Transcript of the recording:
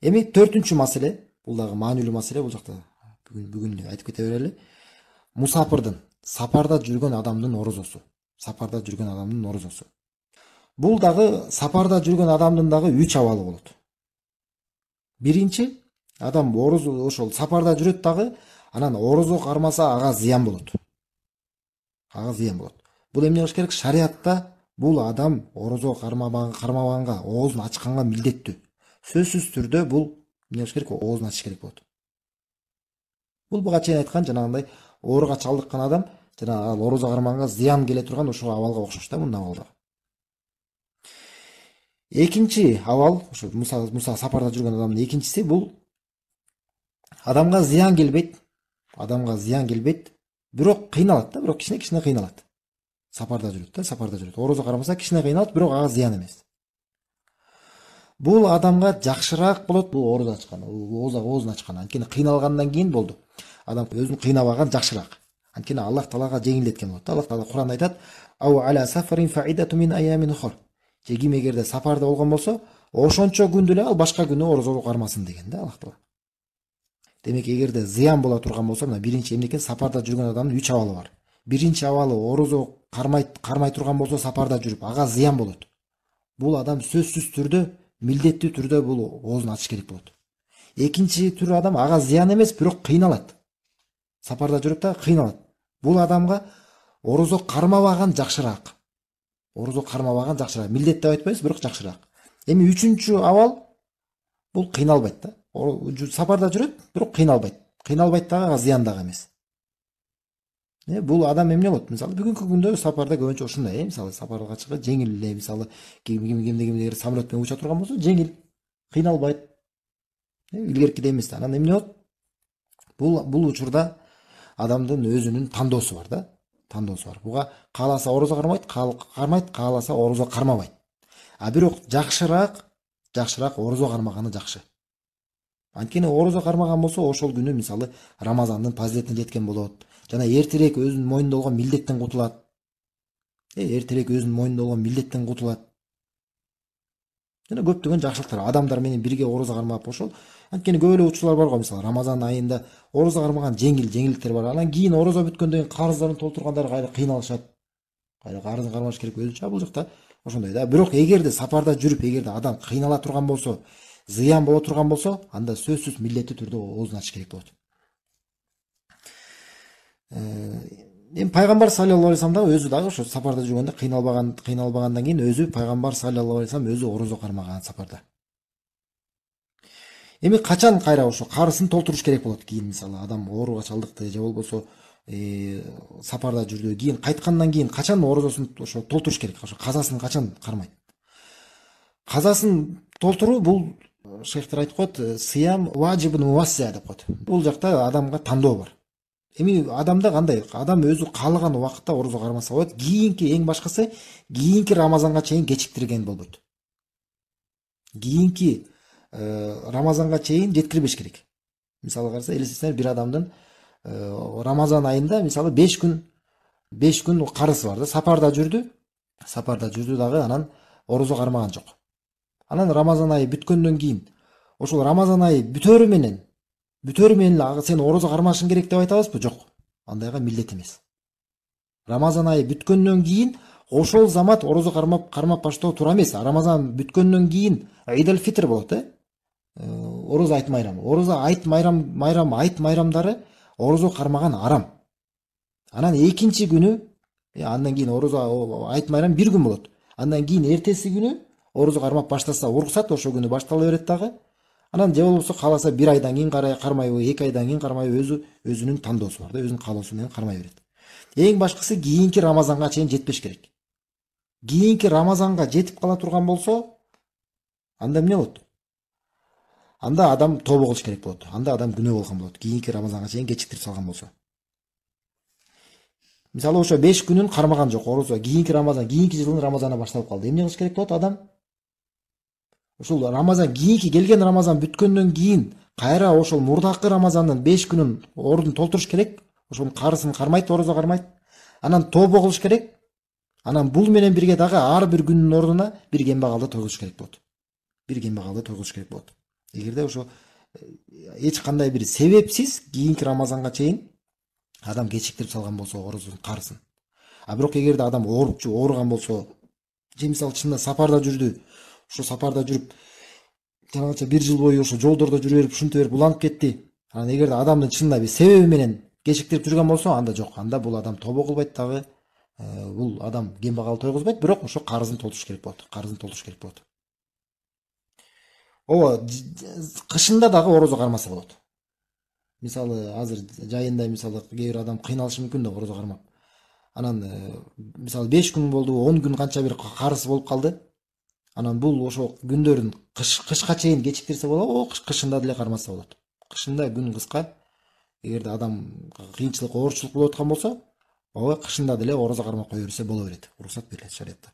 Эми төртүнчү маселе, бул дагы маанилүү маселе, бул жакта бүгүн эле айтып кете берели. Мусапырдын, сапарда жүргөн адамдын орозосу. Сапарда жүргөн адамдын орозосу. Бул дагы сапарда жүргөн адамдын дагы 3 абалы болот. Биринчи, адам орозо ошол сапарда жүрөт дагы, анан орозо кармаса ага зыян болот. Ага зыян болот. Бул эмне кылыш керек? Шариатта бул адам орозо кармабаганга, оозун ачканга милдеттүү. Сөзсүз түрдө бул эмне кылыш керек? Оозун ачыш керек болот. Бул буга чейин айткан жанагындай ооруга чалдыккан адам, жана ал орозо кармаганга зыян келе турган ошол абалга окшош да, мындай абалда. Экинчи абал, ошо Муса сапарда жүргөн адамдын экинчиси, бул адамга зыян келбейт. Адамга зыян келбейт, бирок кыйналат да, бирок кичине кыйналат. Сапарда жүрөт да, сапарда жүрөт. Орозо кармаса кичине кыйналат, бирок ага зыян эмес. Бул адамга жакшыраак болот бул орозо ачкан, оозун ачкан. Анткени кыйналгандан кийин болду. Адам өзүн кыйнабаган жакшыраак. Анткени Аллах Таалага жеңилдеткен болот. Аллах Таала Куранда айтат: "Ау аля сафарин фаидату мин аямин ухар." Ким эгерде сапарда болгон болсо, ошончо күндү эле ал башка күнү орозо кармасын деген да Аллах Таала. Демек, эгерде зыян боло турган болсо, мына биринчи эмне экен? Сапарда жүргөн адамдын 3 абалы бар. Биринчи абалы, орозо кармай турган болсо сапарда жүрүп, ага зыян болот. Бул адам сөзсүз түрдө, милдеттүү түрдө бул оозун ачыш керек болот. Экинчи түр адам, ага зыян эмес, бирок кыйналат. Сапарда жүрөт да кыйналат. Бул адамга орозо кармабаган жакшыраак. Орозо кармабаган жакшыраак. Милдет деп айтпайбыз, бирок жакшыраак. Эми үчүнчү абал, бул кыйналбайт да. Сапарда жүрөт, бирок кыйналбайт. Кыйналбайт дагы, ага зыян дагы эмес. Бул адам эмне болот? Мисалы бүгүнкү күндө сапарда көбүнчө ушундай, мисалы сапарга чыгып жеңил эле, мисалы кимдегиндер самолет менен уча турган болсо, жеңил, кыйналбайт. Илгеркидей эмес. Анан эмне болот? Бул учурда адамдын өзүнүн тандоосу бар да. Тандоосу бар. Буга кааласа орозо кармайт, кааласа орозо кармабайт. А бирок жакшыраак орозо кармаганы жакшы. Анткени орозо кармаган болсо, ошол күнү мисалы Рамазандын фазилетине жеткен болот. Жана эртерээк өзүнүн мойнунда болгон милдеттен кутулат. Жана көптөгөн жакшылыктар. Адамдар менен бирге орозо кармап ошол. Анткени көп эле учурлар бар го, мисалы Рамазан айында орозо кармаган жеңилдиктер бар. Анан кийин орозо бүткөндөн кийин карыздарын толтургандар кайра кыйналышат. Кайра карызын кармаш керек өзүнчө. Бул жакта ошондой да. Бирок эгерде сапарда жүрүп, эгерде адам кыйнала турган болсо, зыян боло турган болсо, анда сөзсүз милдеттүү түрдө оозун ачыш керек болот. Эми пайгамбар саллаллаху алейхи вассалам да өзү дагы ошо сапарда жүргөндө кыйналбагандан кийин өзү пайгамбар саллаллаху алейхи вассалам өзү орозо кармаган сапарда. Эми качан кайра ошо карысын толтуруш керек болот? Кийин мисалы адам ооруга чалдыкты же болбосо сапарда жүрдү, кийин кайткандан кийин качан орозосун ошо толтуруш керек? Ошо казасын качан кармайт? Казасын толтуруу бул шейхтер айтып коет, сыям важибун мувассия деп коет. Бул жакта адамга тандоо бар. Эми адамда кандай? Адам өзү каалаган убакытта орозо кармаса болот. Кийинки эң башкысы кийинки Рамазанга чейин кечиктирген болбойт. Кийинки Рамазанга чейин жеткирбеш керек. Мисалы караса, элестетсеңер, бир адамдын Рамазан айында мисалы 5 күн карысы бар да, сапарда жүрдү дагы, анан орозо кармаган жок. Анан Рамазан айы бүткөндөн кийин, ошол Рамазан айы бүтөрү менен сен орозо кармашың керек деп айтабызбы? Жок. Андайга милдет эмес. Рамазан айы бүткөндөн кийин ошол замат орозо кармап баштоо туура эмес. Рамазан бүткөндөн кийин Идел Фитр болот, орозо айт майрамы. Орозо айт майрамдары орозо кармаган арам. Анан экинчи күнү, андан кийин орозо айт майрам 1 күн болот. Андан кийин эртеси күнү орозо кармап баштаса уруксат, ошол күнү баштала берет дагы. Анан же болбосо кааласа 1 айдан кийин кармайбы, 2 айдан кийин кармайбы, өзүнүн тандоосу бар да, өзүнүн каалоосу менен кармай берет. Эң башкысы кийинки Рамазанга чейин жетпеш керек. Кийинки Рамазанга жетип кала турган болсо, анда эмне болот? Анда адам тобо кылыш керек болот. Анда адам күнөө болгон болот. Кийинки Рамазанга чейин кечиктирип салган болсо. Мисалы ошо 5 күнүн кармаган жок, орозо кийинки жылдын Рамазаны башталып калды. Эмне кылыш керек болот адам? Ошол Рамазан, кийинки келген Рамазан бүткөндөн кийин кайра ошол мурдакы Рамазандын 5 күнүн ордун толтуруш керек. Ошонун карысын кармайт, орозо кармайт. Анан тобо кылыш керек. Анан бул менен бирге дагы ар бир күнүнүн ордуна бир кембагалды тойгузуш керек болот. Эгерде ошо эч кандай бир себепсиз кийинки Рамазанга чейин адам кечиктирип салган болсо орозунун карызын. А бирок эгерде адам ооруган болсо, же мисалы чынында сапарда жүрдү, ошо сапарда жүрүп жанагыча бир жыл бою ошо жолдордо жүрө берип ушинте берип уланып кетти. Анан эгерде адамдын чынында бир себеби менен кечиктирип жүргөн болсо, анда жок. Анда бул адам тобо кылбайт дагы. Бул адам кембагал тойгузбайт, бирок ошо карызын толтуруш керек болот. Карызын толтуруш керек болот. Ооба, кышында дагы орозо кармаса болот. Мисалы азыр жайында мисалы кээ бир адам кыйналышы мүмкүн да орозо кармап. Анан мисалы 5 күн болду, 10 күн канча бир карыз болуп калды. Анан бул ошо күндөрүн кышка чейин кечиктирсе болобу, кышында деле кармаса болот. Кышында күн кыска. Эгерде адам кыйынчылык, оорчулук болуп аткан болсо, ооба кышында деле орозо кармап кое берсе боло берет. Уруксат берилет шариятта.